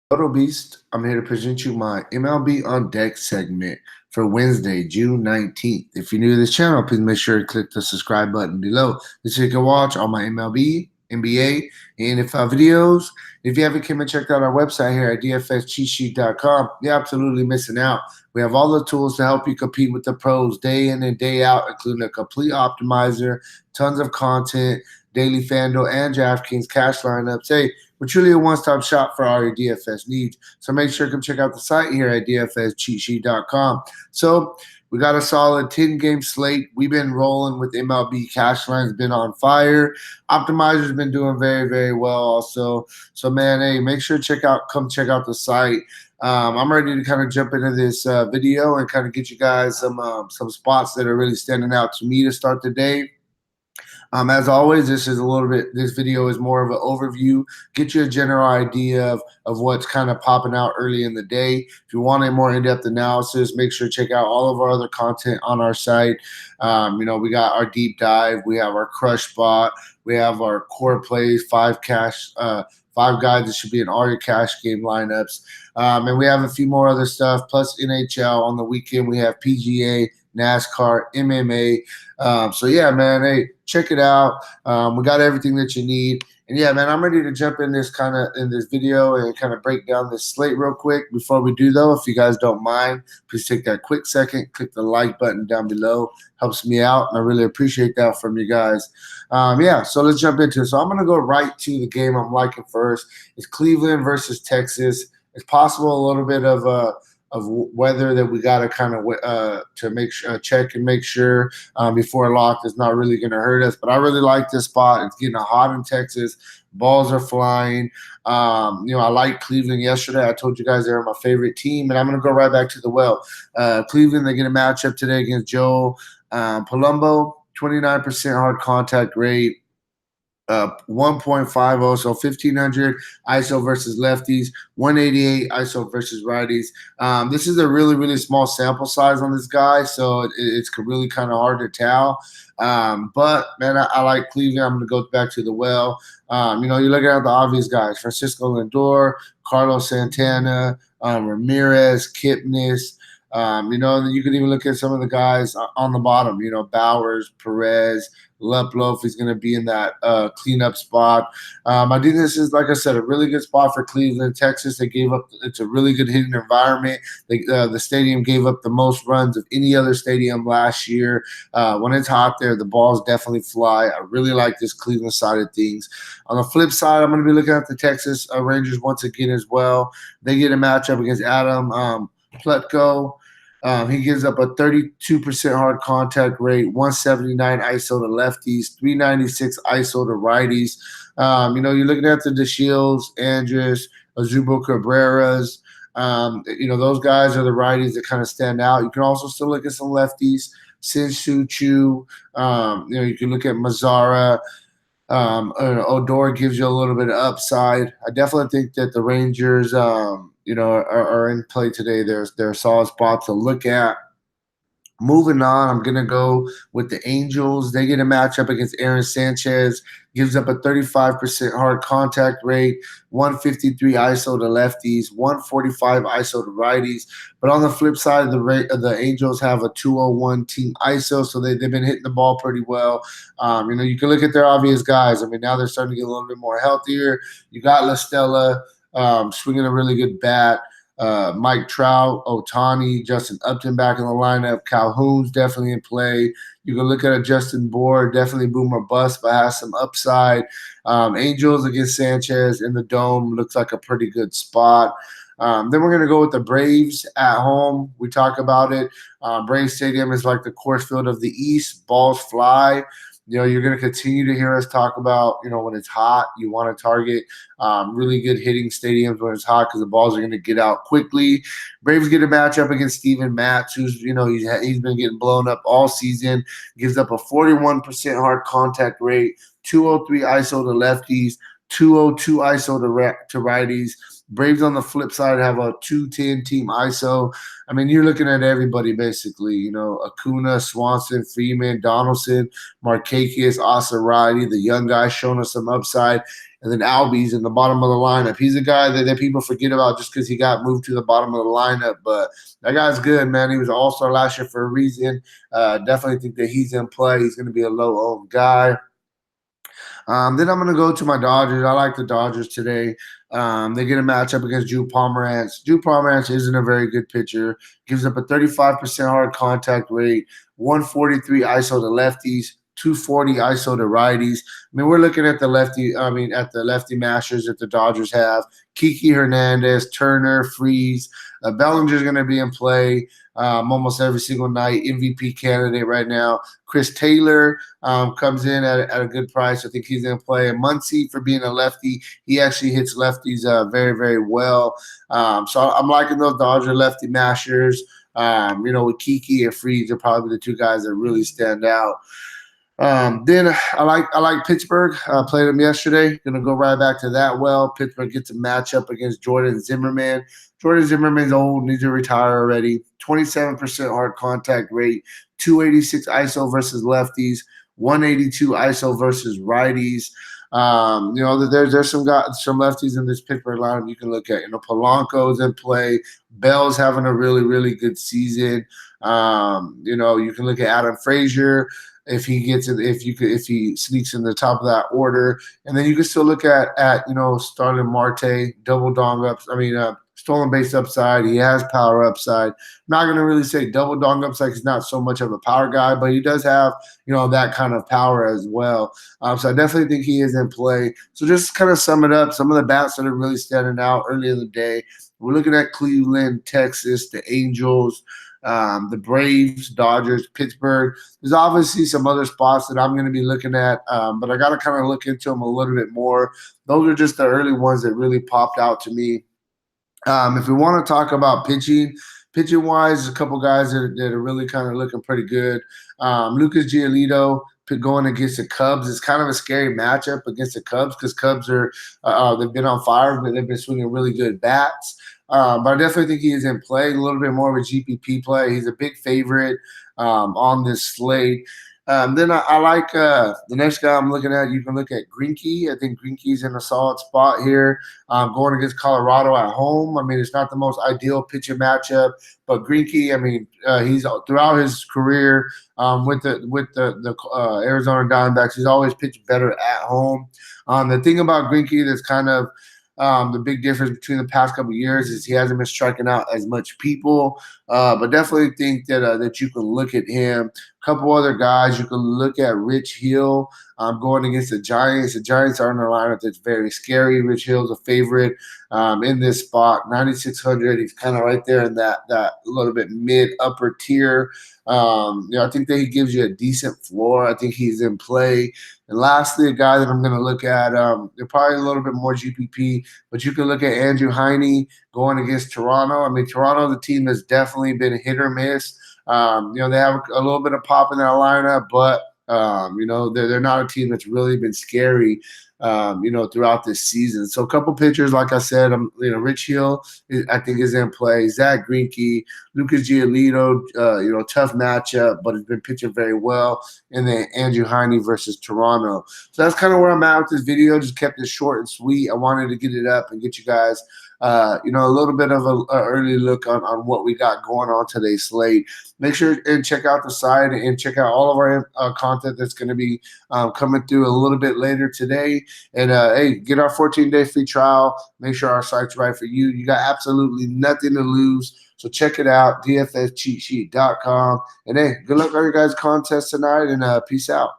Total Beast. I'm here to present you my MLB On Deck segment for Wednesday, June 19th. If you're new to this channel, please make sure to click the subscribe button below so you can watch all my MLB, NBA, and NFL videos. If you haven't come and checked out our website here at dfscheatsheet.com, you're absolutely missing out. We have all the tools to help you compete with the pros day in and day out, including a complete optimizer, tons of content, daily FanDuel and DraftKings cash lineups. Hey, we're truly a one-stop shop for all your DFS needs. So make sure to come check out the site here at dfscheatsheet.com. So we got a solid 10-game slate. We've been rolling with MLB. Cash line's been on fire. Optimizer's been doing very, very well also. So man, hey, make sure to come check out the site. I'm ready to kind of jump into this video and kind of get you guys some spots that are really standing out to me to start the day. As always, this video is more of an overview, get you a general idea of what's kind of popping out early in the day. If you want a more in-depth analysis, make sure to check out all of our other content on our site. We got our deep dive, we have our crush spot, we have our core plays, five guys that should be in all your cash game lineups. And we have a few more other stuff, plus NHL on the weekend. We have PGA, NASCAR, MMA. So yeah, man, hey, check it out. We got everything that you need. And yeah, man, I'm ready to jump in this video and kind of break down this slate real quick. Before we do though, if you guys don't mind, please take that quick second, click the like button down below. Helps me out, and I really appreciate that from you guys. So let's jump into it. So I'm gonna go right to the game I'm liking first. It's Cleveland versus Texas. It's possible a little bit of weather that we got to kind of check and make sure before lock is not really going to hurt us. But I really like this spot. It's getting hot in Texas. Balls are flying. I like Cleveland yesterday. I told you guys they were my favorite team, and I'm going to go right back to the well. Cleveland, they get a matchup today against Joe Palumbo, 29% hard contact rate. 1.50, so 1500 ISO versus lefties, 188 ISO versus righties. This is a really, really small sample size on this guy, so it's really kind of hard to tell. But man, I like Cleveland. I'm going to go back to the well. You're looking at the obvious guys: Francisco Lindor, Carlos Santana, Ramirez, Kipnis. You can even look at some of the guys on the bottom. Bowers, Perez, Leplo, if he's going to be in that cleanup spot. I think this is, like I said, a really good spot for Cleveland. Texas, it's a really good hitting environment. The stadium gave up the most runs of any other stadium last year. When it's hot there, the balls definitely fly. I really like this Cleveland side of things. On the flip side, I'm going to be looking at the Texas Rangers once again as well. They get a matchup against Adam Plutko. He gives up a 32% hard contact rate, 179 ISO to lefties, 396 ISO to righties. You're looking at the DeShields, Andrus, Azubo Cabreras. Those guys are the righties that kind of stand out. You can also still look at some lefties, Sin-Soo Choo. You can look at Mazzara. Odor gives you a little bit of upside. I definitely think that the Rangers, are in play today. They're a solid spot to look at. Moving on, I'm going to go with the Angels. They get a matchup against Aaron Sanchez. Gives up a 35% hard contact rate, 153 ISO to lefties, 145 ISO to righties. But on the flip side, the Angels have a 201 team ISO, so they've been hitting the ball pretty well. You can look at their obvious guys. Now they're starting to get a little bit more healthier. You got La Stella swinging a really good bat. Mike Trout, Otani, Justin Upton back in the lineup. Calhoun's definitely in play. You can look at a Justin Bour, definitely boom or bust, but has some upside. Angels against Sanchez in the Dome looks like a pretty good spot. Then we're going to go with the Braves at home. We talk about it. Braves Stadium is like the course field of the East. Balls fly. You're going to continue to hear us talk about, when it's hot, you want to target really good hitting stadiums when it's hot because the balls are going to get out quickly. Braves get a matchup against Steven Matz, who's, he's been getting blown up all season. Gives up a 41% hard contact rate, 203 ISO to lefties, 202 ISO to righties. Braves on the flip side have a 210 team ISO. You're looking at everybody basically. Acuna, Swanson, Freeman, Donaldson, Markakis, Asa Riley, the young guy showing us some upside. And then Albies in the bottom of the lineup. He's a guy that people forget about just because he got moved to the bottom of the lineup. But that guy's good, man. He was an all-star last year for a reason. Definitely think that he's in play. He's going to be a low-owned guy. Then I'm going to go to my Dodgers. I like the Dodgers today. They get a matchup against Drew Pomeranz. Drew Pomeranz isn't a very good pitcher. Gives up a 35% hard contact rate, 143 ISO to lefties, 240 ISO to righties. I mean, we're looking at the lefty mashers that the Dodgers have. Kiki Hernandez, Turner, Freeze. Bellinger's going to be in play almost every single night. MVP candidate right now. Chris Taylor comes in at a good price. I think he's going to play. And Muncy, for being a lefty, he actually hits lefties very, very well. So I'm liking those Dodger lefty mashers. With Kiki and Freeze are probably the two guys that really stand out. Then I like Pittsburgh. Played them yesterday. Gonna go right back to that. Well, Pittsburgh gets a matchup against Jordan Zimmerman. Jordan Zimmerman's old, needs to retire already. 27% hard contact rate, 286 ISO versus lefties, 182 ISO versus righties. There's some lefties in this Pittsburgh lineup you can look at. Polanco's in play. Bell's having a really, really good season. You can look at Adam Frazier if he gets it, if he sneaks in the top of that order, and then you can still look at Starling Marte, double dong ups. Stolen base upside. He has power upside. I'm not going to really say double dong upside. He's not so much of a power guy, but he does have that kind of power as well. So I definitely think he is in play. So just kind of sum it up, some of the bats that are really standing out early in the day. We're looking at Cleveland, Texas, the Angels, the Braves, Dodgers, Pittsburgh. There's obviously some other spots that I'm going to be looking at, but I got to kind of look into them a little bit more. Those are just the early ones that really popped out to me. If we want to talk about pitching-wise, a couple guys that are really kind of looking pretty good. Lucas Giolito going against the Cubs is kind of a scary matchup against the Cubs because Cubs are they've been on fire, but they've been swinging really good bats. But I definitely think he is in play, a little bit more of a GPP play. He's a big favorite on this slate. Then I like the next guy I'm looking at. You can look at Greinke. I think Greinke's in a solid spot here, going against Colorado at home. It's not the most ideal pitching matchup, but Greinke, he's throughout his career with the Arizona Diamondbacks, he's always pitched better at home. The thing about Greinke that's kind of the big difference between the past couple of years is he hasn't been striking out as much people, but definitely think that you can look at him. A couple other guys you can look at. Rich Hill going against the Giants. The Giants are in a lineup that's very scary. Rich Hill's a favorite in this spot, 9,600. He's kind of right there in that little bit mid upper tier. I think that he gives you a decent floor. I think he's in play. And lastly, a guy that I'm going to look at, they're probably a little bit more GPP, but you can look at Andrew Heine going against Toronto. Toronto, the team has definitely been hit or miss. They have a little bit of pop in that lineup, but they're not a team that's really been scary, throughout this season. So a couple pitchers, like I said, Rich Hill, I think is in play. Zach Greinke, Lucas Giolito, tough matchup, but has been pitching very well. And then Andrew Heine versus Toronto. So that's kind of where I'm at with this video. Just kept it short and sweet. I wanted to get it up and get you guys a little bit of a early look on what we got going on today's slate. Make sure and check out the site and check out all of our content that's going to be coming through a little bit later today. And hey, get our 14-day free trial. Make sure our site's right for you. You got absolutely nothing to lose. So check it out, dfscheatsheet.com. And hey, good luck on your guys' contest tonight, and peace out.